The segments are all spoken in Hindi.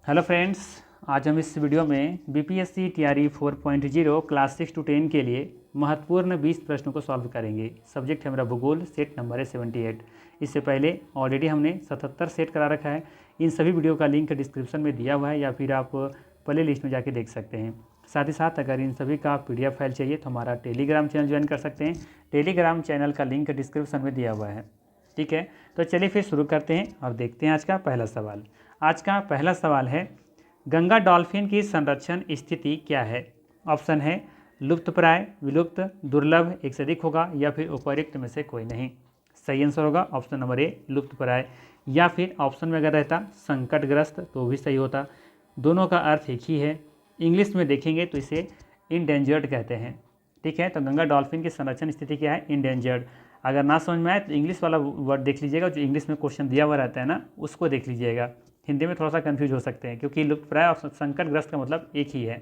हेलो फ्रेंड्स, आज हम इस वीडियो में बीपीएससी टीआरई 4.0 क्लास 6 to 10 के लिए महत्वपूर्ण 20 प्रश्नों को सॉल्व करेंगे। सब्जेक्ट है मेरा भूगोल, सेट नंबर है 78। इससे पहले ऑलरेडी हमने 77 सेट करा रखा है। इन सभी वीडियो का लिंक डिस्क्रिप्शन में दिया हुआ है या फिर आप प्ले लिस्ट में जाके देख सकते हैं। साथ ही साथ अगर इन सभी का PDF फाइल चाहिए तो हमारा टेलीग्राम चैनल ज्वाइन कर सकते हैं। टेलीग्राम चैनल का लिंक डिस्क्रिप्शन में दिया हुआ है। ठीक है, तो चलिए फिर शुरू करते हैं और देखते हैं आज का पहला सवाल। आज का पहला सवाल है, गंगा डॉल्फिन की संरक्षण स्थिति क्या है? ऑप्शन है लुप्तप्राय, विलुप्त, दुर्लभ, एक से अधिक होगा या फिर उपर्युक्त में से कोई नहीं। सही आंसर होगा ऑप्शन नंबर ए लुप्तप्राय, या फिर ऑप्शन में अगर रहता संकटग्रस्त तो भी सही होता। दोनों का अर्थ एक ही है। इंग्लिश में देखेंगे तो इसे इंडेंजर्ड कहते हैं। ठीक है, तो गंगा डॉल्फिन की संरक्षण स्थिति क्या है? इंडेंजर्ड। अगर ना समझ में आए तो इंग्लिश वाला वर्ड देख लीजिएगा, जो इंग्लिश में क्वेश्चन दिया हुआ रहता है ना, उसको देख लीजिएगा। हिंदी में थोड़ा सा कंफ्यूज हो सकते हैं क्योंकि लुप्तप्राय और संकटग्रस्त का मतलब एक ही है।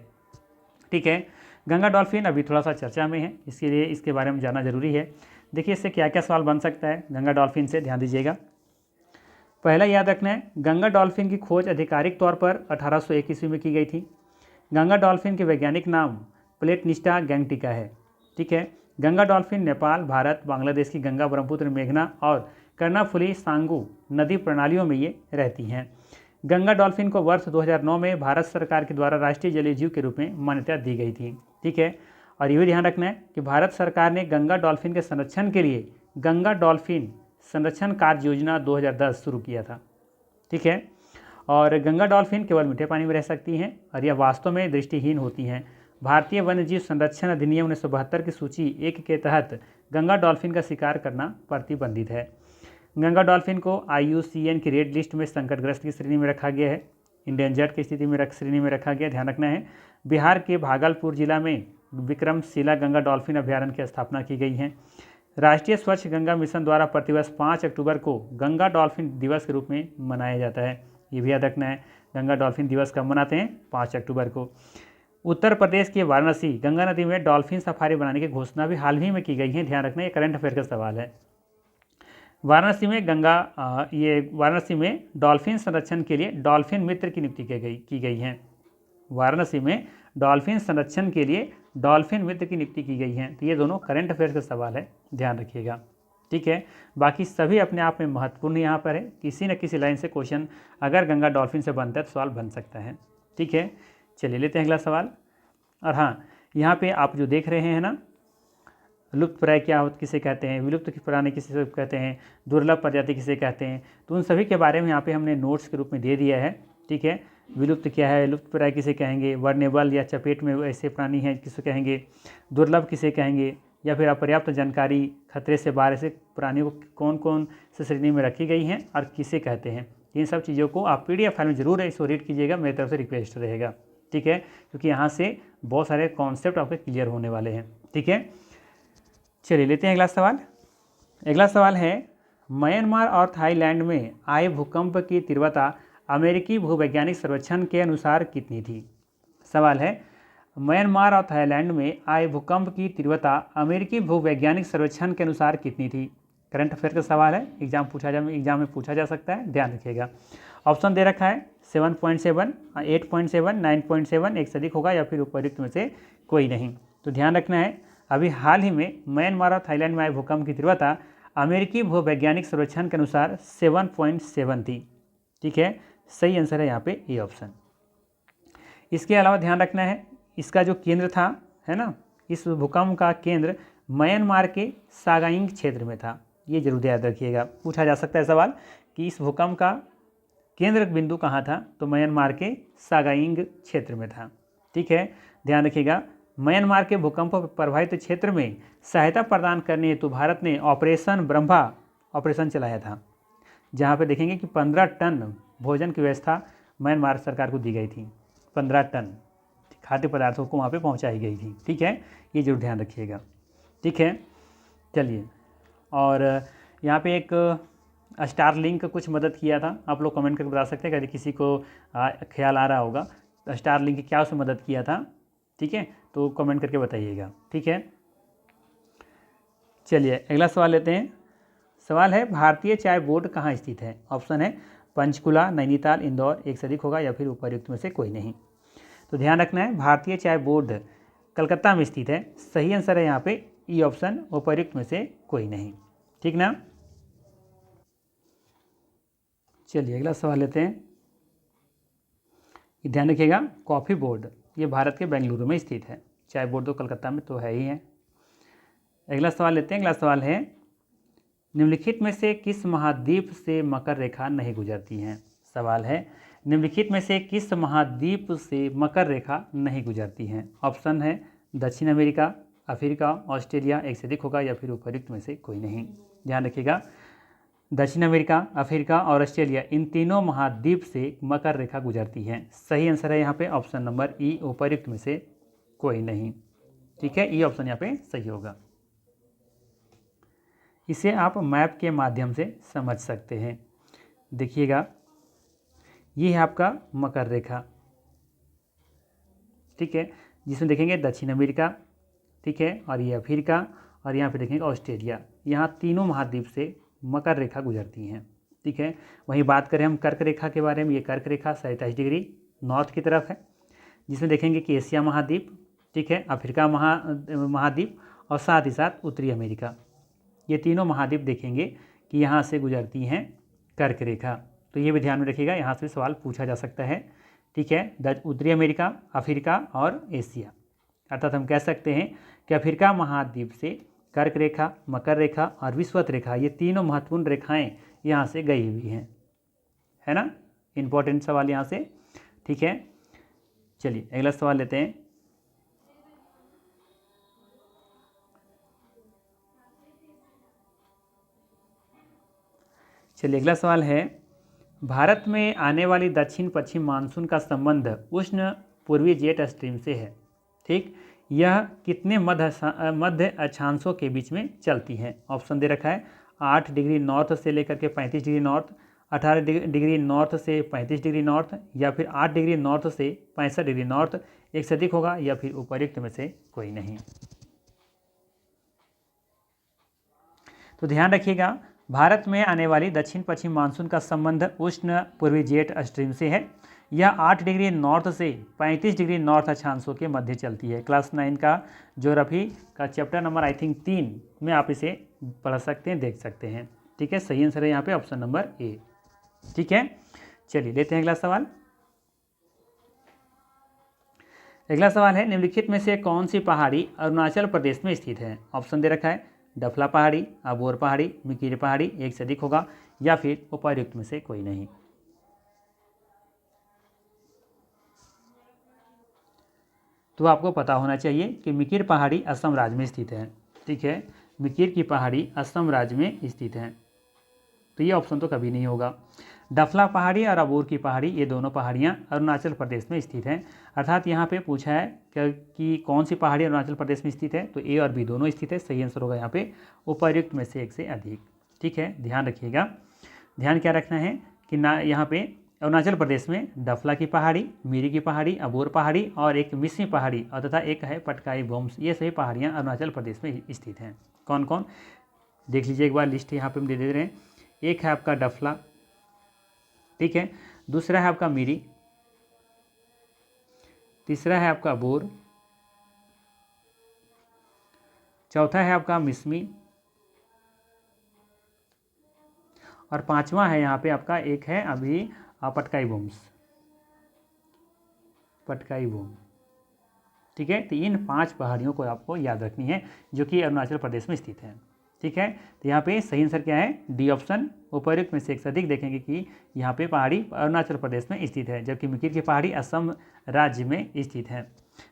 ठीक है, गंगा डॉल्फिन अभी थोड़ा सा चर्चा में है, इसके लिए इसके बारे में जानना जरूरी है। देखिए इससे क्या क्या सवाल बन सकता है गंगा डॉल्फिन से, ध्यान दीजिएगा। पहला याद रखना है, गंगा डॉल्फिन की खोज आधिकारिक तौर पर 1801 ईस्वी में की गई थी। गंगा डॉल्फिन के वैज्ञानिक नाम प्लेटनिस्टा गैंगटिका है। ठीक है, गंगा डॉल्फिन नेपाल, भारत, बांग्लादेश की गंगा, ब्रह्मपुत्र, मेघना और कर्णाफुली सांगू नदी प्रणालियों में ये रहती हैं। गंगा डॉल्फिन को वर्ष 2009 में भारत सरकार के द्वारा राष्ट्रीय जलीय जीव के रूप में मान्यता दी गई थी। ठीक है, और ये भी ध्यान रखना है कि भारत सरकार ने गंगा डॉल्फिन के संरक्षण के लिए गंगा डॉल्फिन संरक्षण कार्य योजना 2010 शुरू किया था। ठीक है, और गंगा डॉल्फिन केवल मीठे पानी में रह सकती हैं और यह वास्तव में दृष्टिहीन होती हैं। भारतीय वन्यजीव संरक्षण अधिनियम 1972 की सूची 1 के तहत गंगा डॉल्फिन का शिकार करना प्रतिबंधित है। गंगा डॉल्फिन को IUCN की रेड लिस्ट में संकटग्रस्त की श्रेणी में रखा गया है, इंडेंजर्ड की स्थिति में श्रेणी में रखा गया। ध्यान रखना है, बिहार के भागलपुर जिला में विक्रमशिला गंगा डॉल्फिन अभ्यारण्य की स्थापना की गई है। राष्ट्रीय स्वच्छ गंगा मिशन द्वारा प्रतिवर्ष 5 अक्टूबर को गंगा डॉल्फिन दिवस के रूप में मनाया जाता है। ये भी याद रखना है, गंगा डॉल्फिन दिवस कब मनाते हैं? 5 अक्टूबर को। उत्तर प्रदेश के वाराणसी गंगा नदी में डॉल्फिन सफारी बनाने की घोषणा भी हाल ही में की गई है। ध्यान रखना, ये करंट अफेयर का सवाल है। वाराणसी में डॉल्फिन संरक्षण के लिए डॉल्फिन मित्र की नियुक्ति की गई है। वाराणसी में डॉल्फिन संरक्षण के लिए डॉल्फिन मित्र की नियुक्ति की गई है। तो ये दोनों करंट अफेयर्स का सवाल है, ध्यान रखिएगा। ठीक है, बाकी सभी अपने आप में महत्वपूर्ण यहाँ पर है। किसी न किसी लाइन से क्वेश्चन अगर गंगा डॉल्फिन से बनता है तो सवाल बन सकता है। ठीक है, चलिए लेते हैं अगला सवाल। और हाँ, यहाँ पे आप जो देख रहे हैं ना, लुप्तप्राय किसे कहते हैं, विलुप्त प्राणी किसे कहते हैं, दुर्लभ प्रजाति किसे कहते हैं, तो उन सभी के बारे में यहाँ पे हमने नोट्स के रूप में दे दिया है। ठीक है, विलुप्त क्या है, लुप्तप्राय किसे कहेंगे, वर्नेबल या चपेट में ऐसे प्राणी हैं किसे कहेंगे, दुर्लभ किसे कहेंगे, या फिर अपर्याप्त जानकारी, खतरे से बाहर ऐसे प्राणियों को कौन कौन से श्रेणी में रखी गई हैं और किसे कहते हैं। इन सब चीज़ों को आप PDF फाइल में जरूर इसको रीड कीजिएगा, मेरी तरफ से रिक्वेस्ट रहेगा। ठीक है, क्योंकि यहाँ से बहुत सारे कॉन्सेप्ट आपके क्लियर होने वाले हैं। ठीक है, चलिए लेते हैं अगला सवाल। अगला सवाल है, म्यांमार और थाईलैंड में आए भूकंप की तीव्रता अमेरिकी भूवैज्ञानिक सर्वेक्षण के अनुसार कितनी थी? सवाल है, म्यांमार और थाईलैंड में आए भूकंप की तीव्रता अमेरिकी भूवैज्ञानिक सर्वेक्षण के अनुसार कितनी थी? करंट अफेयर का सवाल है, एग्जाम में पूछा जा सकता है, ध्यान रखिएगा। ऑप्शन दे रखा है 7.7, 8.7, 9.7, एक से अधिक होगा या फिर उपर्युक्त में से कोई नहीं। तो ध्यान रखना है, अभी हाल ही में म्यांमार और थाईलैंड में आए भूकंप की तीव्रता अमेरिकी भूवैज्ञानिक सर्वेक्षण के अनुसार 7.7 थी। ठीक है, सही आंसर है यहाँ पे ए ऑप्शन। इसके अलावा ध्यान रखना है, इसका जो केंद्र था, है ना, इस भूकंप का केंद्र म्यांमार के सागाइंग क्षेत्र में था। ये जरूर याद रखिएगा, पूछा जा सकता है सवाल कि इस भूकंप का केंद्र बिंदु कहाँ था, तो म्यांमार के सागाइंग क्षेत्र में था। ठीक है, ध्यान रखिएगा, म्यांमार के भूकंप प्रभावित क्षेत्र में सहायता प्रदान करने हेतु भारत ने ऑपरेशन ब्रह्मा ऑपरेशन चलाया था, जहाँ पे देखेंगे कि 15 टन भोजन की व्यवस्था म्यांमार सरकार को दी गई थी। 15 टन खाद्य पदार्थों को वहाँ पे पहुँचाई गई थी। ठीक है, ये जरूर ध्यान रखिएगा। ठीक है, चलिए, और यहाँ पे एक स्टारलिंक कुछ मदद किया था, आप लोग कमेंट करके बता सकते हैं अगर किसी को ख्याल आ रहा होगा स्टारलिंक क्या उसमें मदद किया था। ठीक है, तो कमेंट करके बताइएगा। ठीक है, चलिए अगला सवाल लेते हैं। सवाल है, भारतीय चाय बोर्ड कहाँ स्थित है? ऑप्शन है पंचकुला, नैनीताल, इंदौर, एक से अधिक होगा या फिर उपर्युक्त में से कोई नहीं। तो ध्यान रखना है, भारतीय चाय बोर्ड कलकत्ता में स्थित है। सही आंसर है यहाँ पे ई ऑप्शन, उपर्युक्त में से कोई नहीं। ठीक ना। चलिए अगला सवाल लेते हैं। ध्यान रखिएगा, कॉफ़ी बोर्ड ये भारत के बेंगलुरु में स्थित है। चाय बोर्ड तो कलकत्ता में तो है ही है। अगला सवाल लेते हैं। अगला सवाल है, निम्नलिखित में से किस महाद्वीप से मकर रेखा नहीं गुजरती है। सवाल है, निम्नलिखित में से किस महाद्वीप से मकर रेखा नहीं गुजरती है। ऑप्शन है दक्षिण अमेरिका, अफ्रीका, ऑस्ट्रेलिया, एक से अधिक होगा या फिर उपर्युक्त में से कोई नहीं। ध्यान रखिएगा, दक्षिण अमेरिका, अफ्रीका और ऑस्ट्रेलिया, इन तीनों महाद्वीप से मकर रेखा गुजरती है। सही आंसर है यहाँ पे ऑप्शन नंबर ई, उपर्युक्त में से कोई नहीं। ठीक है, ई ऑप्शन यहाँ पे सही होगा। इसे आप मैप के माध्यम से समझ सकते हैं। देखिएगा, ये है आपका मकर रेखा, ठीक है, जिसमें देखेंगे दक्षिण अमेरिका, ठीक है, और ये अफ्रीका, और यहाँ पे देखेंगे ऑस्ट्रेलिया। यहाँ तीनों महाद्वीप से मकर रेखा गुजरती हैं। ठीक है, वहीं बात करें हम कर्क रेखा के बारे में, ये कर्क रेखा 27 डिग्री नॉर्थ की तरफ है, जिसमें देखेंगे कि एशिया महाद्वीप, ठीक है, अफ्रीका महाद्वीप और साथ ही साथ उत्तरी अमेरिका, ये तीनों महाद्वीप देखेंगे कि यहाँ से गुजरती हैं कर्क रेखा। तो ये भी ध्यान में रखिएगा, यहाँ से सवाल पूछा जा सकता है। ठीक है, उत्तरी अमेरिका, अफ्रीका और एशिया, अर्थात हम कह सकते हैं कि अफ्रीका महाद्वीप से कर्क रेखा, मकर रेखा और विषुवत रेखा, ये तीनों महत्वपूर्ण रेखाएं यहाँ से गई हुई हैं, है ना। इंपॉर्टेंट सवाल यहाँ से। ठीक है, चलिए अगला सवाल लेते हैं। चलिए अगला सवाल है, भारत में आने वाली दक्षिण पश्चिम मानसून का संबंध उष्ण पूर्वी जेट स्ट्रीम से है। ठीक, यह कितने मध्य अक्षांशों के बीच में चलती है। ऑप्शन दे रखा है 8 डिग्री नॉर्थ से लेकर के 35 डिग्री नॉर्थ, 18 डिग्री नॉर्थ से 35 डिग्री नॉर्थ, या फिर 8 डिग्री नॉर्थ से 65 डिग्री नॉर्थ, एक से अधिक होगा या फिर उपर्युक्त में से कोई नहीं। तो ध्यान रखिएगा, भारत में आने वाली दक्षिण पश्चिम मानसून का संबंध उष्ण पूर्वी जेट स्ट्रीम से है। यह 8 डिग्री नॉर्थ से 35 डिग्री नॉर्थ अक्षांशों के मध्य चलती है। क्लास 9 का ज्योग्राफी का चैप्टर नंबर आई थिंक 3 में आप इसे पढ़ सकते हैं, देख सकते हैं। ठीक है, सही आंसर है यहाँ पे ऑप्शन नंबर ए। ठीक है, चलिए लेते हैं अगला सवाल। अगला सवाल है, निम्नलिखित में से कौन सी पहाड़ी अरुणाचल प्रदेश में स्थित है। ऑप्शन दे रखा है डफला पहाड़ी, अबोर पहाड़ी, मिकिर पहाड़ी, एक से अधिक होगा या फिर उपर्युक्त में से कोई नहीं। तो आपको पता होना चाहिए कि मिकिर पहाड़ी असम राज्य में स्थित है। ठीक है, मिकिर की पहाड़ी असम राज्य में स्थित है, तो ये ऑप्शन तो कभी नहीं होगा। डफला पहाड़ी और अबोर की पहाड़ी, ये दोनों पहाड़ियाँ अरुणाचल प्रदेश में स्थित हैं। अर्थात यहाँ पे पूछा है कि कौन सी पहाड़ी अरुणाचल प्रदेश में स्थित है, तो ए और बी दोनों स्थित है। सही आंसर होगा यहाँ पे उपर्युक्त में से एक से अधिक। ठीक है, ध्यान रखिएगा, ध्यान क्या रखना है कि ना यहाँ पे अरुणाचल प्रदेश में डफला की पहाड़ी, मिरी की पहाड़ी, अबोर पहाड़ी और एक मिस्मी पहाड़ी और तथा एक है पटकाई बोम्स, ये सभी पहाड़ियाँ अरुणाचल प्रदेश में स्थित हैं। कौन कौन देख लीजिए एक बार, लिस्ट यहाँ पे हम दे रहे हैं। एक है आपका डफला, ठीक है, दूसरा है आपका मिरी, तीसरा है आपका बोर, चौथा है आपका मिस्मी और पांचवा है यहाँ पे आपका एक है अभी पटकाई बोम्स, पटकाई बोम। ठीक है, तो इन 5 पहाड़ियों को आपको याद रखनी है जो कि अरुणाचल प्रदेश में स्थित है। ठीक है, तो यहाँ पे सही आंसर क्या है, डी ऑप्शन, उपर्युक्त में से एक से अधिक। देखेंगे कि यहाँ पे पहाड़ी अरुणाचल प्रदेश में स्थित है, जबकि मिकिर की पहाड़ी असम राज्य में स्थित है।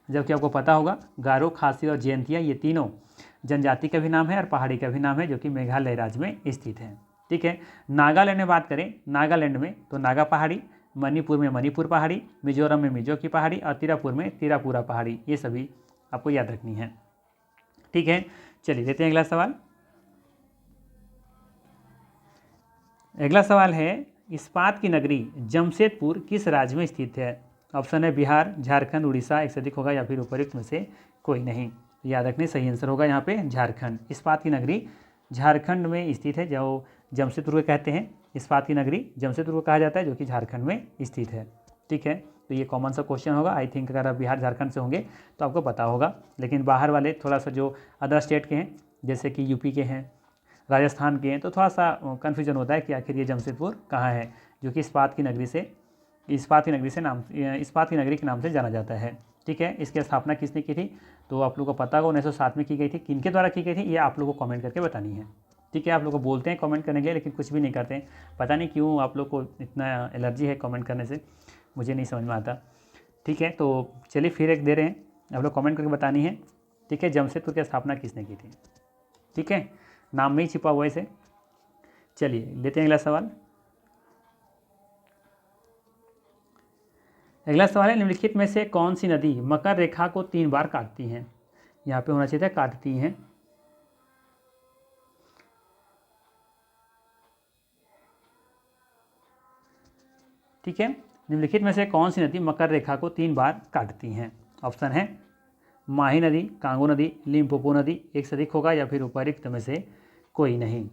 जबकि आपको पता होगा गारो, खासी और जयंतिया, ये तीनों जनजाति का भी नाम है और पहाड़ी का भी नाम है, जो कि मेघालय राज्य में स्थित है। ठीक है, नागालैंड में बात करें, नागालैंड में तो नागा पहाड़ी, मणिपुर में मणिपुर पहाड़ी, मिजोरम में मिजो की पहाड़ी और त्रिपुरा में त्रिपुरा पहाड़ी, ये सभी आपको याद रखनी है। ठीक है, चलिए लेते हैं अगला सवाल। अगला सवाल है, इस्पात की नगरी जमशेदपुर किस राज्य में स्थित है। ऑप्शन है बिहार, झारखंड, उड़ीसा, एक से अधिक होगा या फिर उपर्युक्त में से कोई नहीं। याद रखने, सही आंसर होगा यहाँ पे झारखंड। इस्पात की नगरी झारखंड में स्थित है, जो जमशेदपुर को कहते हैं। इस्पात की नगरी जमशेदपुर को कहा जाता है, जो कि झारखंड में स्थित है। ठीक है, तो ये कॉमन सा क्वेश्चन होगा। आई थिंक अगर आप बिहार झारखंड से होंगे तो आपको पता होगा, लेकिन बाहर वाले थोड़ा सा जो अदर स्टेट के हैं, जैसे कि यूपी के हैं, राजस्थान के हैं, तो थोड़ा सा कन्फ्यूजन होता है कि आखिर ये जमशेदपुर कहाँ है, जो कि इस्पात की नगरी के नाम से जाना जाता है। ठीक है, इसकी स्थापना किसने की थी, तो आप लोगों को पता होगा 1907 में की गई थी। किनके द्वारा की गई थी ये आप लोगों को कमेंट करके बतानी है। ठीक है, आप लोग को बोलते हैं कमेंट करने के लिए, लेकिन कुछ भी नहीं करते हैं। पता नहीं क्यों आप लोग को इतना एलर्जी है कमेंट करने से, मुझे नहीं समझ में आता। ठीक है, तो चलिए फिर एक दे रहे हैं, आप लोग कमेंट करके बतानी है। ठीक है, जमशेदपुर की स्थापना किसने की थी। ठीक है, नाम में ही छिपा हुआ है इसे। चलिए लेते हैं अगला सवाल। अगला सवाल है, निम्नलिखित में से कौन सी नदी मकर रेखा को 3 बार काटती हैं। यहाँ पे होना चाहिए था काटती हैं। ठीक है, निम्नलिखित में से कौन सी नदी मकर रेखा को 3 बार काटती हैं। ऑप्शन है माही नदी, कांगो नदी, लिम्पोपो नदी, एक से अधिक होगा या फिर उपर्युक्त में से कोई नहीं।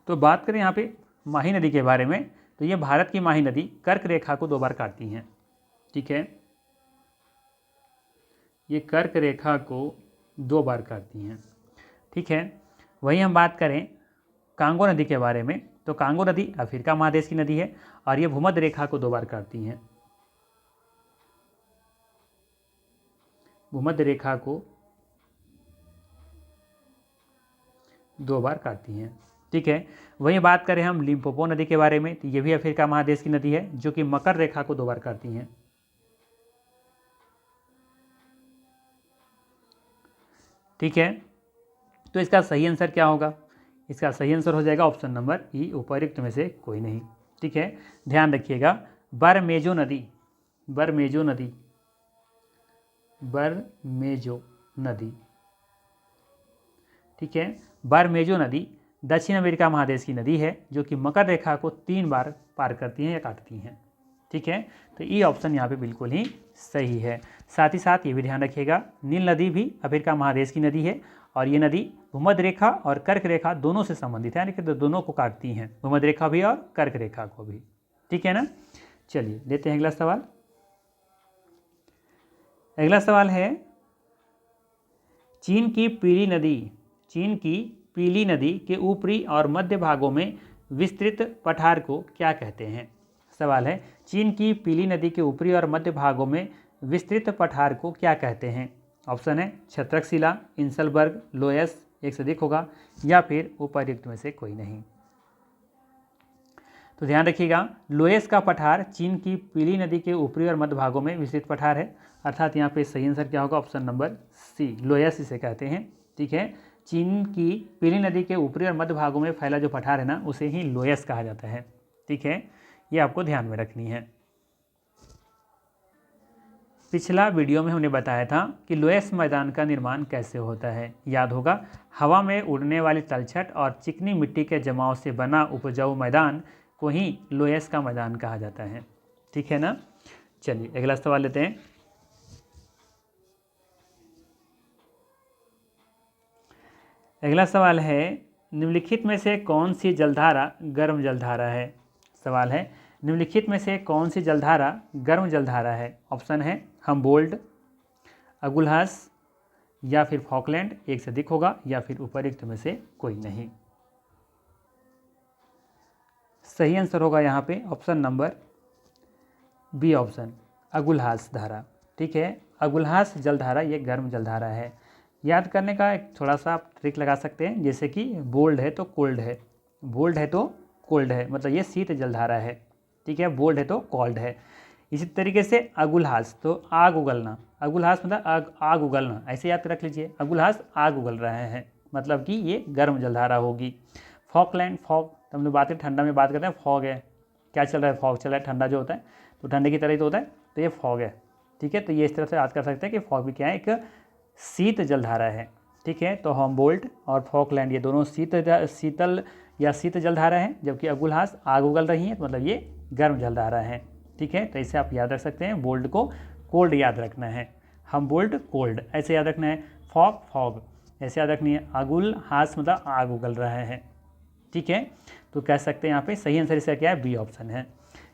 तो बात करें यहाँ पे माही नदी के बारे में, तो ये भारत की माही नदी कर्क रेखा को 2 बार काटती हैं। ठीक है, ये कर्क रेखा को 2 बार काटती हैं। ठीक है, वहीं हम बात करें कांगो नदी के बारे में, तो कांगो नदी अफ्रीका महादेश की नदी है और ये भूमध्य रेखा को 2 बार काटती हैं। भूमध्य रेखा को 2 बार काटती हैं। ठीक है, वहीं बात करें हम लिम्पोपो नदी के बारे में, तो ये भी अफ्रीका महादेश की नदी है, जो कि मकर रेखा को 2 बार काटती हैं। ठीक है, तो इसका सही आंसर क्या होगा, इसका सही आंसर हो जाएगा ऑप्शन नंबर ई, उपर्युक्त में से कोई नहीं। ठीक है, ध्यान रखिएगा, बरमेजो नदी, बरमेजो नदी, बरमेजो नदी, ठीक है, बरमेजो नदी दक्षिण अमेरिका महादेश की नदी है, जो कि मकर रेखा को 3 बार पार करती हैं या काटती हैं। ठीक है, तो ये ऑप्शन यहाँ पे बिल्कुल ही सही है। साथ ही साथ ये भी ध्यान रखिएगा, नील नदी भी अफ्रीका महादेश की नदी है और ये नदी भूमध्य रेखा और कर्क रेखा दोनों से संबंधित है, यानी कि दोनों को काटती हैं, भूमध्य रेखा भी और कर्क रेखा को भी। ठीक है ना, चलिए लेते हैं अगला सवाल। अगला सवाल है, चीन की पीली नदी के ऊपरी और मध्य भागों में विस्तृत पठार को क्या कहते हैं। सवाल है, चीन की पीली नदी के ऊपरी और मध्य भागों में विस्तृत पठार को क्या कहते हैं। ऑप्शन है छत्रकशिला, इंसलबर्ग, लोयस, एक से अधिक होगा या फिर उपर्युक्त में से कोई नहीं। तो ध्यान रखिएगा, लोयस का पठार चीन की पीली नदी के ऊपरी और मध्य भागों में विस्तृत पठार है, अर्थात यहाँ पे सही आंसर क्या होगा, ऑप्शन नंबर सी, लोयस इसे कहते हैं। ठीक है, चीन की पीली नदी के ऊपरी और मध्य भागों में फैला जो पठार है ना, उसे ही लोयस कहा जाता है। ठीक है, ये आपको ध्यान में रखनी है। पिछला वीडियो में हमने बताया था कि लोयस मैदान का निर्माण कैसे होता है, याद होगा, हवा में उड़ने वाली तलछट और चिकनी मिट्टी के जमाव से बना उपजाऊ मैदान को ही लोयस का मैदान कहा जाता है। ठीक है ना, चलिए अगला सवाल लेते हैं। अगला सवाल है, निम्नलिखित में से कौन सी जलधारा गर्म जलधारा है। सवाल है, निम्नलिखित में से कौन सी जलधारा गर्म जलधारा है। ऑप्शन है हम्बोल्ट, अगुल्हास या फिर फॉकलैंड, एक से अधिक होगा या फिर उपर्युक्त में से कोई नहीं। सही आंसर होगा यहाँ पे ऑप्शन नंबर बी ऑप्शन, अगुल्हास धारा। ठीक है, अगुल्हास जलधारा ये गर्म जलधारा है। याद करने का एक थोड़ा सा आप ट्रिक लगा सकते हैं, जैसे कि बोल्ड है तो कोल्ड है, बोल्ड है तो कोल्ड है, मतलब ये शीत जलधारा है। ठीक है, बोल्ड है तो कोल्ड है। इसी तरीके से अगुल्हास तो आग उगलना, अगुल्हास मतलब आग उगलना, ऐसे याद रख लीजिए, अगुल्हास आग उगल रहे हैं, मतलब कि ये गर्म जलधारा होगी। फॉकलैंड, फॉग तो हम लोग बात ठंडा में बात करते हैं, फॉग है, क्या चल रहा है, फॉग चल रहा है, ठंडा जो होता है तो ठंडे की तरह ही तो होता है, तो ये फॉग है। ठीक है, तो ये इस तरह से याद कर सकते हैं कि फॉग भी क्या है, एक शीत जलधारा है। ठीक है, तो हम्बोल्ट और फॉकलैंड ये दोनों शीतल या शीत जलधारा है, जबकि अगुल्हास आग उगल रही है, तो मतलब ये गर्म जलधारा है। ठीक है, तो इसे आप याद रख सकते हैं, बोल्ड को कोल्ड याद रखना है, हम्बोल्ट कोल्ड ऐसे याद रखना है, फॉग फॉग, ऐसे याद रखनी है, अगुल हास मतलब आग उगल रहा है। ठीक है, तो कह सकते हैं यहाँ पे सही आंसर इसका क्या है, बी ऑप्शन है।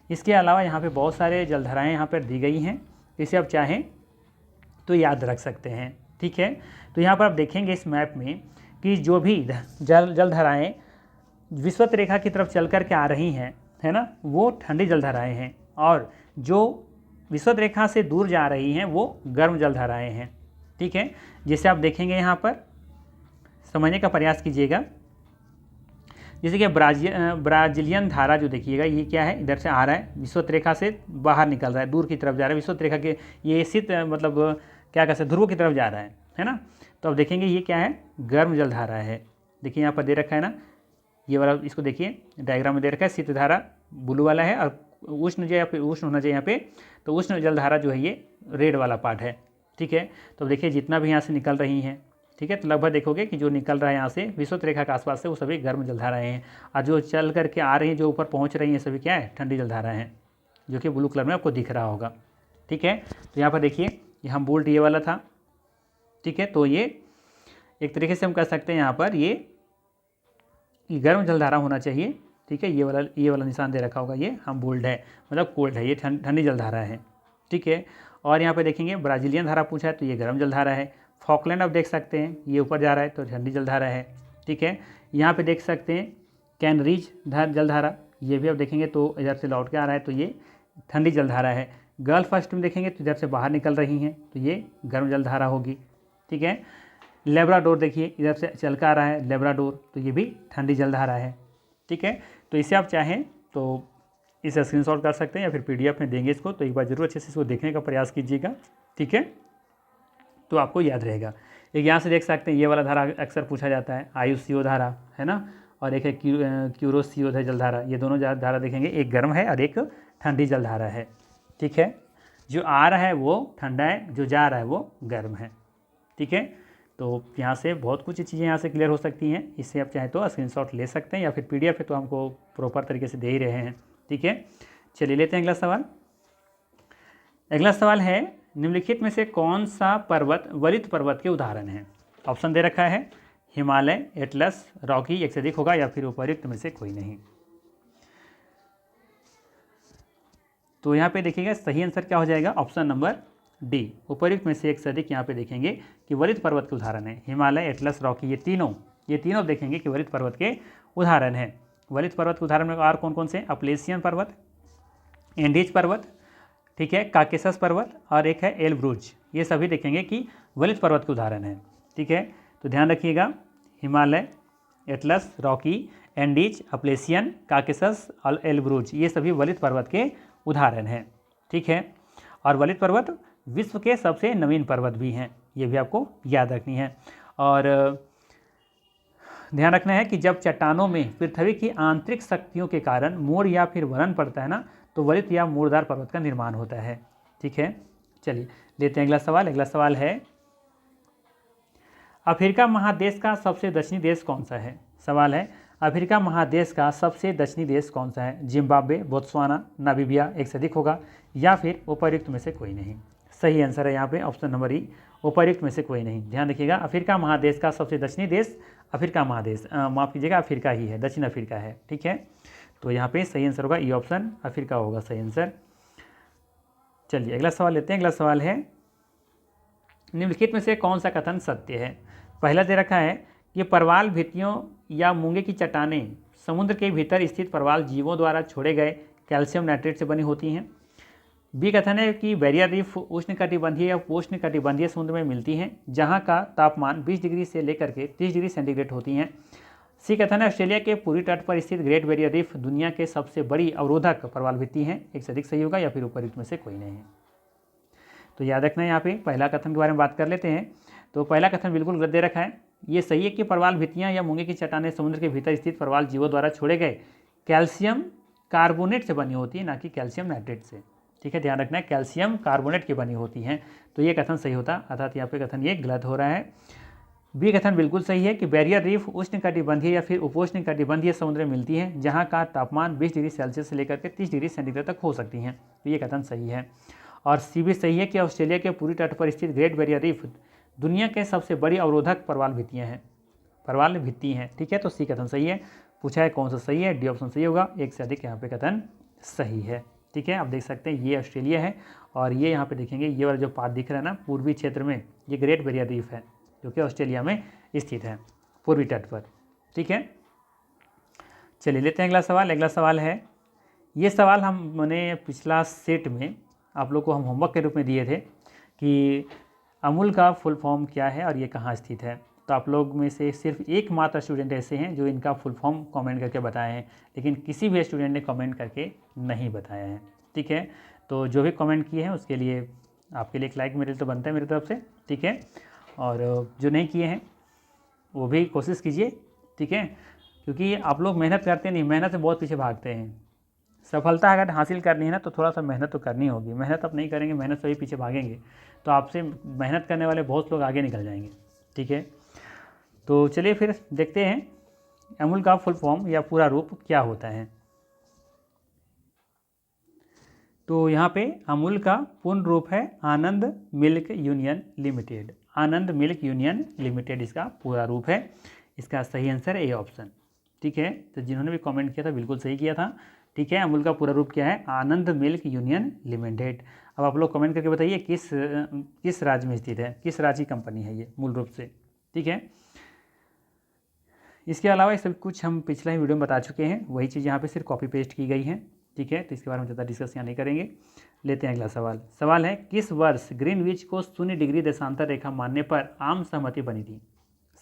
इसके अलावा यहाँ पे बहुत सारे जलधाराएँ यहाँ पर दी गई हैं, इसे आप चाहें तो याद रख सकते हैं। ठीक है, तो यहाँ पर आप देखेंगे इस मैप में कि जो भी जलधाराएँ विषुवत रेखा की तरफ चल कर के आ रही हैं, है ना, वो ठंडी जलधाराएँ हैं, और जो विषुवत रेखा से दूर जा रही हैं वो गर्म जलधाराएँ हैं। ठीक है, जैसे आप देखेंगे यहाँ पर समझने का प्रयास कीजिएगा। जैसे कि ब्राजीलियन धारा जो देखिएगा, ये क्या है, इधर से आ रहा है, विषुवत रेखा से बाहर निकल रहा है, दूर की तरफ जा रहा है, विषुवत रेखा के ये शीत मतलब क्या कह सकते, ध्रुव की तरफ जा रहा है ना। तो अब देखेंगे ये क्या है, गर्म जलधारा है। देखिए यहाँ पर दे रखा है ना, ये वाला, इसको देखिए डायग्राम में दे रखा है, शीत धारा ब्लू वाला है, और उष्ण जो है उष्ण होना चाहिए यहाँ पे, तो उष्ण जलधारा जो है ये रेड वाला पार्ट है। ठीक है, तो देखिए जितना भी यहाँ से निकल रही हैं, ठीक है, तो लगभग देखोगे कि जो निकल रहा है यहाँ से विषुवत रेखा के आसपास से, वो सभी गर्म जलधाराएँ हैं, और जो चल करके आ रही हैं, जो ऊपर पहुँच रही हैं, सभी क्या है, ठंडी जलधाराएँ हैं, जो कि ब्लू कलर में आपको दिख रहा होगा। ठीक है, तो यहाँ पर देखिए यहाँ बोल्ट ये वाला था। ठीक है, तो ये एक तरीके से हम कह सकते हैं यहाँ पर ये गर्म जलधारा होना चाहिए। ठीक है, ये वाला निशान दे रखा होगा, ये हम बोल्ड है, मतलब कोल्ड है, ये ठंडी जलधारा है। ठीक है, और यहाँ पे देखेंगे ब्राजीलियन धारा पूछा है, तो ये गर्म जलधारा है। फॉकलैंड आप देख सकते हैं, ये ऊपर जा रहा है, तो ठंडी जलधारा है। ठीक है, यहाँ पे देख सकते हैं कैनरीज जलधारा, ये भी आप देखेंगे तो इधर से लौट के आ रहा है, तो ये ठंडी जलधारा है। गल्फ स्ट्रीम देखेंगे तो इधर से बाहर निकल रही हैं, तो ये गर्म जलधारा होगी। ठीक है, लेब्राडोर देखिए इधर से चल कर आ रहा है लेब्राडोर, तो ये भी ठंडी जलधारा है। ठीक है, तो इसे आप चाहें तो इसे स्क्रीनशॉट कर सकते हैं, या फिर पीडीएफ में देंगे इसको, तो एक बार जरूर अच्छे से इसको देखने का प्रयास कीजिएगा। ठीक है, तो आपको याद रहेगा। एक यहाँ से देख सकते हैं, ये वाला धारा अक्सर पूछा जाता है, आयुष्यो धारा है ना, और एक है क्यूरोसियो जलधारा। ये दोनों धारा देखेंगे, एक गर्म है और एक ठंडी जलधारा है। ठीक है, जो आ रहा है वो ठंडा है, जो जा रहा है वो गर्म है। ठीक है, तो यहाँ से बहुत कुछ चीज़ें यहाँ से क्लियर हो सकती हैं। इससे आप चाहें तो स्क्रीनशॉट ले सकते हैं, या फिर पीडीएफ है तो हमको प्रॉपर तरीके से दे ही रहे हैं। ठीक है, चलिए लेते हैं अगला सवाल। अगला सवाल है, निम्नलिखित में से कौन सा पर्वत वलित पर्वत के उदाहरण है। ऑप्शन दे रखा है, हिमालय, एटलस, रॉकी, एक से अधिक होगा, या फिर उपर्युक्त में से कोई नहीं। तो यहाँ पे देखिएगा सही आंसर क्या हो जाएगा, ऑप्शन नंबर डी, उपर्युक्त में से एक से अधिक। यहाँ पे देखेंगे कि वलित पर्वत के उदाहरण है हिमालय, एटलस, रॉकी, ये तीनों देखेंगे कि वलित पर्वत के उदाहरण है। वलित पर्वत के उदाहरण में और कौन कौन से, अपलेशियन पर्वत, एंडीज पर्वत, ठीक है, काकेशस पर्वत, और एक है एलब्रूज, ये सभी देखेंगे कि वलित पर्वत के उदाहरण है। ठीक है, तो ध्यान रखिएगा, Himalaya, Atlas, Rocky, Andes, Appalachian, Caucasus और एलब्रूज, ये सभी वलित पर्वत के उदाहरण हैं। ठीक है, और वलित पर्वत विश्व के सबसे नवीन पर्वत भी हैं, ये भी आपको याद रखनी है। और ध्यान रखना है कि जब चट्टानों में पृथ्वी की आंतरिक शक्तियों के कारण मोड़ या फिर वलन पड़ता है ना, तो वलित या मोड़दार पर्वत का निर्माण होता है। ठीक है, चलिए लेते हैं अगला सवाल। अगला सवाल है, अफ्रीका महादेश का सबसे दक्षिणी देश कौन सा है। सवाल है, अफ्रीका महादेश का सबसे दक्षिणी देश कौन सा है। जिम्बाब्वे, बोत्सवाना, नामीबिया, एक से अधिक होगा, या फिर उपर्युक्त में से कोई नहीं। सही आंसर है यहाँ पे ऑप्शन नंबर ई, उपर्युक्त में से कोई नहीं। ध्यान रखिएगा, अफ्रीका महादेश का सबसे दक्षिणी देश अफ्रीका महादेश, माफ़ कीजिएगा, अफ्रीका ही है, दक्षिण अफ्रीका है। ठीक है, तो यहाँ पे सही आंसर होगा ई ऑप्शन, अफ्रीका होगा सही आंसर। चलिए अगला सवाल लेते हैं। अगला सवाल है, निम्नलिखित में से कौन सा कथन सत्य है। पहला दे रखा है कि परवाल भित्तियों या मूंगे की चट्टानें समुद्र के भीतर स्थित परवाल जीवों द्वारा छोड़े गए कैल्शियम नाइट्रेट से बनी होती हैं। बी कथन है कि बैरियर रीफ उष्णकटिबंधीय या उपोष्णकटिबंधीय समुद्र में मिलती हैं, जहां का तापमान 20 डिग्री से लेकर के 30 डिग्री सेंटीग्रेड होती हैं। सी कथन है, ऑस्ट्रेलिया के पूर्वी तट पर स्थित ग्रेट बैरियर रीफ दुनिया के सबसे बड़ी अवरोधक परवाल भित्ति हैं, एक से अधिक सही होगा, या फिर उपर्युक्त में से कोई नहीं है। तो याद रखना है, यहाँ पे पहला कथन के बारे में बात कर लेते हैं। तो पहला कथन बिल्कुल गलत दे रखा है, ये सही है कि परवाल भित्तियाँ या मूंगे की चट्टानें समुद्र के भीतर स्थित परवाल जीवों द्वारा छोड़े गए कैल्शियम कार्बोनेट से बनी होती है, ना कि कैल्शियम नाइट्रेट से। ठीक है, ध्यान रखना है, कैल्शियम कार्बोनेट की बनी होती हैं, तो ये कथन सही होता, अर्थात यहाँ पे कथन ये गलत हो रहा है। बी कथन बिल्कुल सही है कि बैरियर रीफ उष्णकटिबंधीय या फिर उपोष्णकटिबंधीय समुद्र में मिलती हैं, जहाँ का तापमान 20 डिग्री सेल्सियस से लेकर के 30 डिग्री सेंटीग्रेड तक हो सकती हैं, तो ये कथन सही है। और सी भी सही है कि ऑस्ट्रेलिया के पूर्वी तट पर स्थित ग्रेट बैरियर रीफ दुनिया के सबसे बड़ी अवरोधक प्रवाल भित्तियाँ हैं, प्रवाल भित्ति हैं। ठीक है, तो सी कथन सही है। पूछा है कौन सा सही है, डी ऑप्शन सही होगा, एक से अधिक यहाँ पे कथन सही है। ठीक है, आप देख सकते हैं ये ऑस्ट्रेलिया है और ये यहाँ पे देखेंगे ये वाला जो पार्ट दिख रहा है ना पूर्वी क्षेत्र में, ये ग्रेट बैरियर रीफ है जो कि ऑस्ट्रेलिया में स्थित है पूर्वी तट पर। ठीक है, चलिए लेते हैं अगला सवाल। अगला सवाल है, ये सवाल हमने पिछला सेट में आप लोग को हम होमवर्क के रूप में दिए थे कि अमूल का फुल फॉर्म क्या है और ये कहाँ स्थित है। तो आप लोग में से सिर्फ एकमात्र स्टूडेंट ऐसे हैं जो इनका फुल फॉर्म कमेंट करके बताए हैं, लेकिन किसी भी स्टूडेंट ने कमेंट करके नहीं बताया है। ठीक है, तो जो भी कमेंट किए हैं उसके लिए आपके लिए एक लाइक मेरे तो बनता है मेरी तरफ से। ठीक है, और जो नहीं किए हैं वो भी कोशिश कीजिए। ठीक है, क्योंकि आप लोग मेहनत करते नहीं, मेहनत से बहुत पीछे भागते हैं। सफलता अगर हासिल करनी है ना तो थोड़ा सा मेहनत तो करनी होगी, मेहनत आप नहीं करेंगे, मेहनत से ही पीछे भागेंगे तो आपसे मेहनत करने वाले बहुत लोग आगे निकल जाएंगे। ठीक है, तो चलिए फिर देखते हैं अमूल का फुल फॉर्म या पूरा रूप क्या होता है। तो यहाँ पे अमूल का पूर्ण रूप है आनंद मिल्क यूनियन लिमिटेड। आनंद मिल्क यूनियन लिमिटेड इसका पूरा रूप है। इसका सही आंसर है ए ऑप्शन। ठीक है, तो जिन्होंने भी कमेंट किया था बिल्कुल सही किया था। ठीक है, अमूल का पूरा रूप क्या है, आनंद मिल्क यूनियन लिमिटेड। अब आप लोग कमेंट करके बताइए किस राज्य में स्थित है, किस राज्य की कंपनी है ये मूल रूप से। ठीक है, इसके अलावा ये सब कुछ हम पिछला ही वीडियो में बता चुके हैं, वही चीज़ यहाँ पे सिर्फ कॉपी पेस्ट की गई है। ठीक है, तो इसके बारे में ज़्यादा डिस्कस यहाँ नहीं करेंगे। लेते हैं अगला सवाल। सवाल है, किस वर्ष ग्रीनविच को 0 डिग्री देशांतर रेखा मानने पर आम सहमति बनी थी।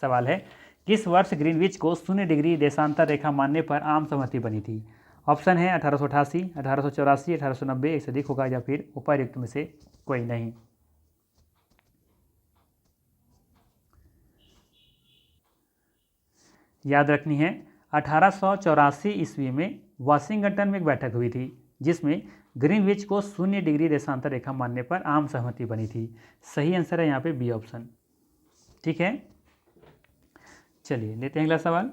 सवाल है, किस वर्ष ग्रीनविच को 0 डिग्री देशांतर रेखा मानने पर आम सहमति बनी थी। ऑप्शन है 1888, 1884, 1890, एक से अधिक होगा या फिर उपर्युक्त में से कोई नहीं। याद रखनी है 1884 ईस्वी में वाशिंगटन में एक बैठक हुई थी जिसमें ग्रीनविच को 0 डिग्री देशांतर रेखा मानने पर आम सहमति बनी थी। सही आंसर है यहाँ पे बी ऑप्शन। ठीक है, चलिए लेते हैं अगला सवाल।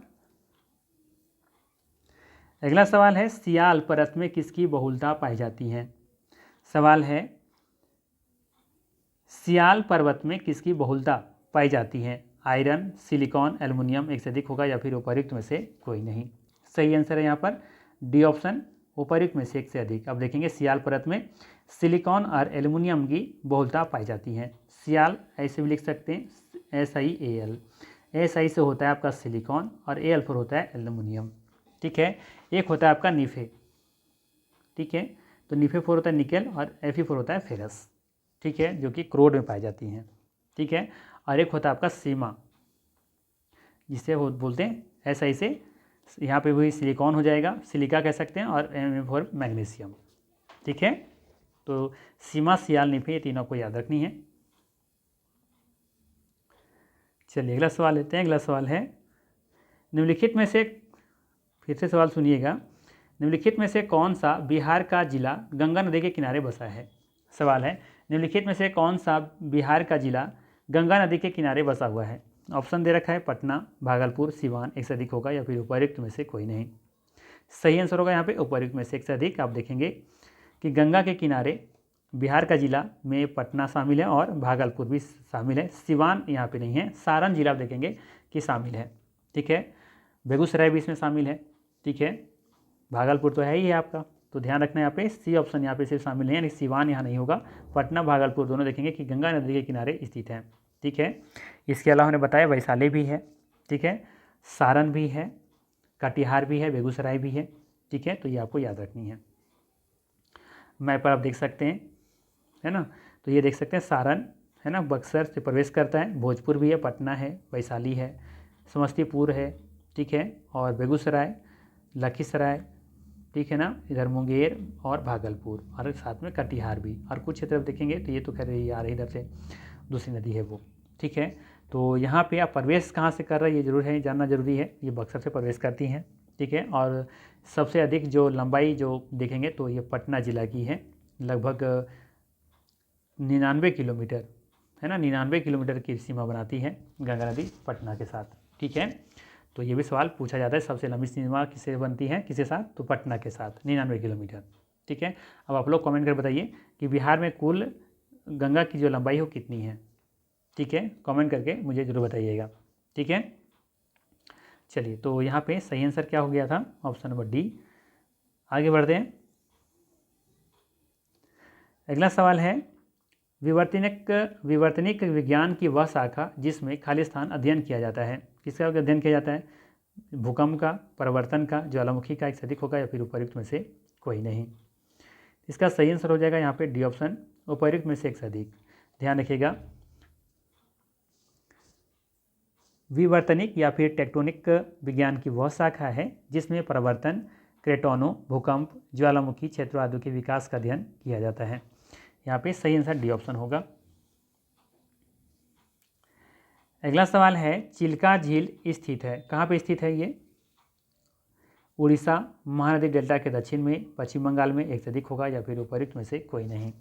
अगला सवाल है, सियाल पर्वत में किसकी बहुलता पाई जाती है। सवाल है, सियाल पर्वत में किसकी बहुलता पाई जाती है। आयरन, सिलिकॉन, एल्युमिनियम, एक से अधिक होगा या फिर उपर्युक्त में से कोई नहीं। सही आंसर है यहाँ पर डी ऑप्शन, उपर्युक्त में से एक से अधिक। अब देखेंगे सियाल पर्वत में सिलिकॉन और एल्युमिनियम की बहुलता पाई जाती है। सियाल ऐसे भी लिख सकते हैं SiAl। SI से होता है आपका सिलिकॉन और Al पर होता है एल्युमिनियम। ठीक है, एक होता है आपका नीफे। ठीक है, तो नीफे 4 होता है निकेल और Fe4 होता है फेरस। ठीक है, जो कि क्रोड में पाई जाती हैं। ठीक है, और एक होता है आपका सीमा, जिसे बोलते हैं SI से यहाँ पे वही सिलिकॉन हो जाएगा, सिलिका कह सकते हैं, और Mn4 मैग्नीशियम। ठीक है, तो सीमा, सियाल, निफे, ये तीनों को याद रखनी है। चलिए अगला सवाल लेते हैं। अगला सवाल है, निम्नलिखित में से, फिर से सवाल सुनिएगा, निम्नलिखित में से कौन सा बिहार का जिला गंगा नदी के किनारे बसा है। सवाल है, निम्नलिखित में से कौन सा बिहार का जिला गंगा नदी के किनारे बसा हुआ है। ऑप्शन दे रखा है पटना, भागलपुर, सिवान, एक से अधिक होगा या फिर उपर्युक्त में से कोई नहीं। सही आंसर होगा यहाँ पे उपर्युक्त में से एक से अधिक। आप देखेंगे कि गंगा के किनारे बिहार का जिला में पटना शामिल है और भागलपुर भी शामिल है। सिवान यहाँ पे नहीं है। सारण जिला आप देखेंगे कि शामिल है। ठीक है, बेगूसराय भी इसमें शामिल है। ठीक है, भागलपुर तो है ही है आपका, तो ध्यान रखना यहाँ पे सी ऑप्शन यहाँ पे सिर्फ शामिल नहीं है, यानी सिवान यहाँ नहीं होगा। पटना, भागलपुर दोनों देखेंगे कि गंगा नदी के किनारे स्थित है। ठीक है, इसके अलावा हमने बताया वैशाली भी है। ठीक है, सारण भी है, कटिहार भी है, बेगूसराय भी है। ठीक है, तो ये आपको याद रखनी है। मैप पर आप देख सकते हैं, है ना, तो ये देख सकते हैं सारण है ना, बक्सर से प्रवेश करता है, भोजपुर भी है, पटना है, वैशाली है, समस्तीपुर है। ठीक है, और बेगूसराय, लखीसराय, ठीक है ना, इधर मुंगेर और भागलपुर, और साथ में कटिहार भी। और कुछ क्षेत्र देखेंगे तो ये तो खैर ये आ रही इधर से दूसरी नदी है वो। ठीक है, तो यहाँ पे आप प्रवेश कहाँ से कर रहे हैं ये जरूर है, जानना जरूरी है। ये बक्सर से प्रवेश करती हैं। ठीक है, और सबसे अधिक जो लंबाई जो देखेंगे तो ये पटना जिला की है, लगभग 99 किलोमीटर, है ना, 99 किलोमीटर की सीमा बनाती है गंगा नदी पटना के साथ। ठीक है, तो ये भी सवाल पूछा जाता है, सबसे लंबी सीमा किससे बनती है, किसके साथ, तो पटना के साथ, 99 किलोमीटर। ठीक है, अब आप लोग कमेंट कर बताइए कि बिहार में कुल गंगा की जो लंबाई हो कितनी है। ठीक है, कमेंट करके मुझे ज़रूर बताइएगा। ठीक है, चलिए तो यहाँ पे सही आंसर क्या हो गया था, ऑप्शन नंबर डी। आगे बढ़ते हैं। अगला सवाल है, विवर्तनिक विज्ञान की वह शाखा जिसमें खाली स्थान अध्ययन किया जाता है। किसका अध्ययन किया जाता है? भूकंप का, परिवर्तन का, ज्वालामुखी का, एक से अधिक होगा या फिर उपर्युक्त में से कोई नहीं। इसका सही आंसर हो जाएगा यहाँ पे डी ऑप्शन, उपर्युक्त में से एक से अधिक। ध्यान रखिएगा, विवर्तनिक या फिर टेक्टोनिक विज्ञान की वह शाखा है जिसमें परिवर्तन, क्रेटोनों, भूकंप, ज्वालामुखी क्षेत्रों आदि के विकास का अध्ययन किया जाता है। यहाँ पे सही आंसर डी ऑप्शन होगा। अगला सवाल है, चिल्का झील स्थित है, कहाँ पे स्थित है ये? उड़ीसा, महानदी डेल्टा के दक्षिण में, पश्चिम बंगाल में, एक से अधिक होगा या फिर उपर्युक्त में से कोई नहीं।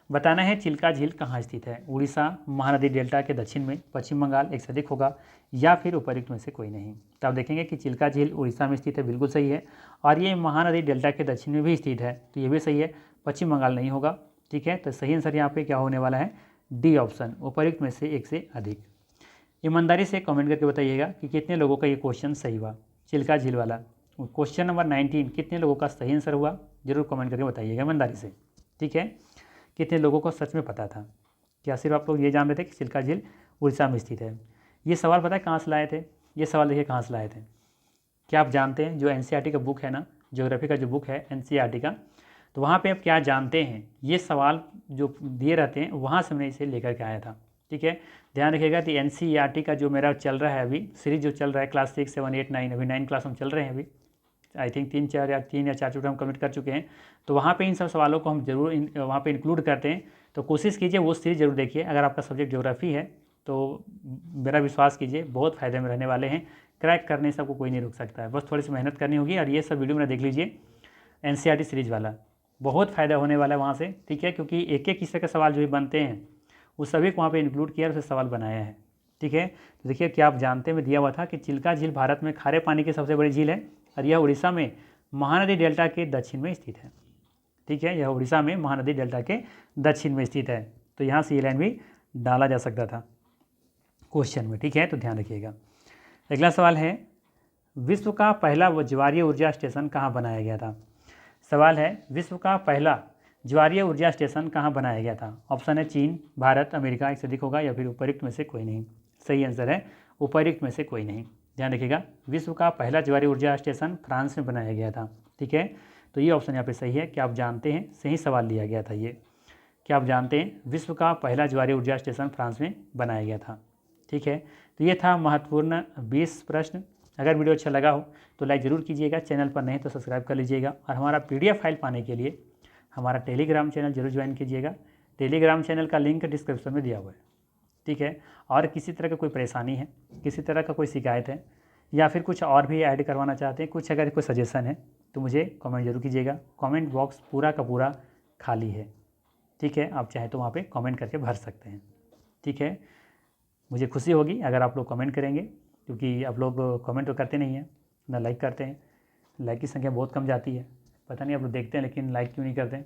बताना है चिल्का झील कहाँ स्थित है। उड़ीसा, महानदी डेल्टा के दक्षिण में, पश्चिम बंगाल, एक से अधिक होगा या फिर उपर्युक्त में से कोई नहीं। तो आप देखेंगे कि चिल्का झील उड़ीसा में स्थित है, बिल्कुल सही है। और ये महानदी डेल्टा के दक्षिण में भी स्थित है, तो ये भी सही है। पश्चिम बंगाल नहीं होगा। ठीक है, तो सही आंसर यहाँ पे क्या होने वाला है? डी ऑप्शन, उपर्युक्त में से एक से अधिक। ईमानदारी से कमेंट करके बताइएगा कि कितने लोगों का ये क्वेश्चन सही हुआ, चिल्का झील वाला। क्वेश्चन नंबर 19 कितने लोगों का सही आंसर हुआ, जरूर कमेंट करके बताइएगा ईमानदारी से। ठीक है, कितने लोगों को सच में पता था? क्या सिर्फ आप लोग ये जान रहे थे कि चिल्का झील उड़ीसा में स्थित है? ये सवाल पता है कहाँ से लाए थे? ये सवाल देखिए कहाँ से लाए थे। क्या आप जानते हैं जो एनसीईआरटी का बुक है ना, ज्योग्राफी का जो बुक है एनसीईआरटी का, तो वहाँ पे आप क्या जानते हैं, ये सवाल जो दिए रहते हैं वहाँ से मैंने इसे लेकर के आया था। ठीक है, ध्यान रखिएगा कि एनसीईआरटी का जो मेरा चल रहा है अभी सीरीज जो चल रहा है क्लास 6, 7, 8, 9, अभी 9 क्लास हम चल रहे हैं अभी। आई थिंक 3 या 4 चैप्टर हम कंप्लीट कर चुके हैं। तो वहाँ पे इन सब सवालों को हम जरूर वहाँ पे इंक्लूड करते हैं। तो कोशिश कीजिए वो सीरीज जरूर देखिए। अगर आपका सब्जेक्ट ज्योग्राफी है तो मेरा विश्वास कीजिए बहुत फ़ायदे में रहने वाले हैं। क्रैक करने से आपको कोई नहीं रोक सकता है, बस थोड़ी सी मेहनत करनी होगी। और ये सब वीडियो मेरा देख लीजिए, एनसीईआरटी सीरीज वाला, बहुत फ़ायदा होने वाला है वहाँ से। ठीक है, क्योंकि एक एक किस्से के सवाल जो भी बनते हैं वो सभी को वहाँ पे इंक्लूड किया और उसे सवाल बनाया है। ठीक है, तो देखिए क्या आप जानते हैं, मैं दिया हुआ था कि चिल्का झील भारत में खारे पानी की सबसे बड़ी झील है और यह उड़ीसा में महानदी डेल्टा के दक्षिण में स्थित है। ठीक है, यह उड़ीसा में महानदी डेल्टा के दक्षिण में स्थित है। तो यहाँ से ये लाइन भी डाला जा सकता था क्वेश्चन में। ठीक है, तो ध्यान रखिएगा। अगला सवाल है, विश्व का पहला ज्वारीय ऊर्जा स्टेशन कहाँ बनाया गया था? सवाल है, विश्व का पहला ज्वारीय ऊर्जा स्टेशन कहाँ बनाया गया था? ऑप्शन है चीन, भारत, अमेरिका, एक से अधिक होगा या फिर उपर्युक्त में से कोई नहीं। सही आंसर है उपर्युक्त में से कोई नहीं। ध्यान रखिएगा, विश्व का पहला ज्वारीय ऊर्जा स्टेशन फ्रांस में बनाया गया था। ठीक है, तो ये ऑप्शन यहाँ पे सही है। क्या आप जानते हैं, सही सवाल लिया गया था ये, क्या आप जानते हैं विश्व का पहला ज्वारीय ऊर्जा स्टेशन फ्रांस में बनाया गया था। ठीक है, तो ये था महत्वपूर्ण 20 प्रश्न। अगर वीडियो अच्छा लगा हो तो लाइक ज़रूर कीजिएगा, चैनल पर नहीं तो सब्सक्राइब कर लीजिएगा। और हमारा PDF फाइल पाने के लिए हमारा टेलीग्राम चैनल जरूर ज्वाइन कीजिएगा। टेलीग्राम चैनल का लिंक डिस्क्रिप्शन में दिया हुआ है। ठीक है, और किसी तरह का कोई परेशानी है, किसी तरह का कोई शिकायत है या फिर कुछ और भी ऐड करवाना चाहते हैं, कुछ अगर कोई सजेशन है तो मुझे कमेंट जरूर कीजिएगा। कमेंट बॉक्स पूरा का पूरा खाली है। ठीक है, आप चाहें तो वहाँ पे कमेंट करके भर सकते हैं। ठीक है, मुझे खुशी होगी अगर आप लोग कमेंट करेंगे, क्योंकि आप लोग कमेंट तो करते नहीं हैं, ना लाइक करते हैं। लाइक की संख्या बहुत कम जाती है, पता नहीं आप लोग देखते हैं लेकिन लाइक क्यों नहीं करते।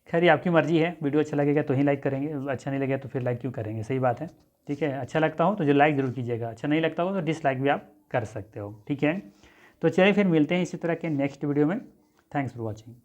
खैर ये आपकी मर्ज़ी है, वीडियो अच्छा लगेगा तो ही लाइक करेंगे, अच्छा नहीं लगेगा तो फिर लाइक क्यों करेंगे, सही बात है। ठीक है, अच्छा लगता हो तो जो लाइक ज़रूर कीजिएगा, अच्छा नहीं लगता हो तो डिसलाइक भी आप कर सकते हो। ठीक है, तो चलिए फिर मिलते हैं इसी तरह के नेक्स्ट वीडियो में। Thanks for watching.